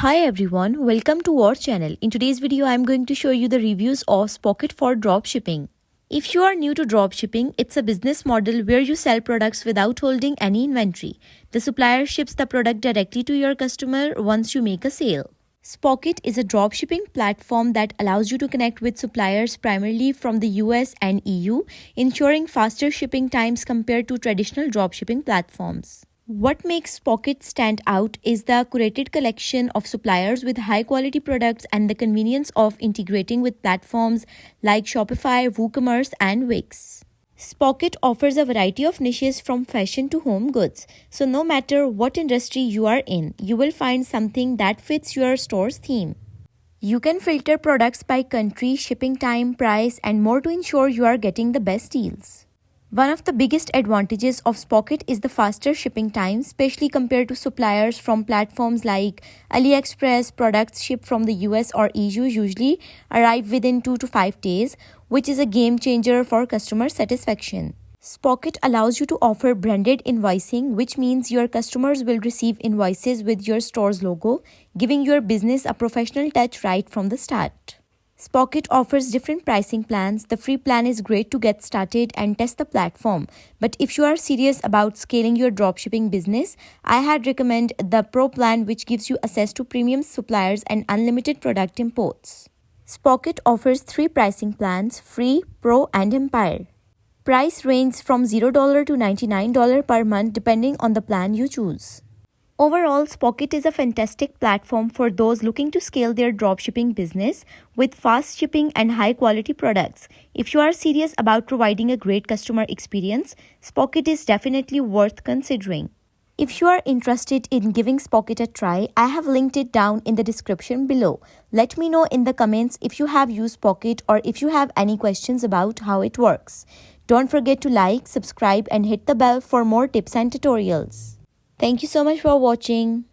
Hi everyone, welcome to our channel. In today's video, I am going to show you the reviews of Spocket for dropshipping. If you are new to dropshipping, it's a business model where you sell products without holding any inventory. The supplier ships the product directly to your customer once you make a sale. Spocket is a dropshipping platform that allows you to connect with suppliers primarily from the US and EU, ensuring faster shipping times compared to traditional dropshipping platforms. What makes Spocket stand out is the curated collection of suppliers with high-quality products and the convenience of integrating with platforms like Shopify, WooCommerce, and Wix. Spocket offers a variety of niches from fashion to home goods, so no matter what industry you are in, you will find something that fits your store's theme. You can filter products by country, shipping time, price, and more to ensure you are getting the best deals. One of the biggest advantages of Spocket is the faster shipping time, especially compared to suppliers from platforms like AliExpress. Products shipped from the US or EU usually arrive within 2 to 5 days, which is a game changer for customer satisfaction. Spocket allows you to offer branded invoicing, which means your customers will receive invoices with your store's logo, giving your business a professional touch right from the start. Spocket offers different pricing plans. The free plan is great to get started and test the platform. But if you are serious about scaling your dropshipping business, I had recommend the Pro plan, which gives you access to premium suppliers and unlimited product imports. Spocket offers 3 pricing plans: Free, Pro, and Empire. Price ranges from $0 to $99 per month depending on the plan you choose. Overall, Spocket is a fantastic platform for those looking to scale their dropshipping business with fast shipping and high-quality products. If you are serious about providing a great customer experience, Spocket is definitely worth considering. If you are interested in giving Spocket a try, I have linked it down in the description below. Let me know in the comments if you have used Spocket or if you have any questions about how it works. Don't forget to like, subscribe, and hit the bell for more tips and tutorials. Thank you so much for watching.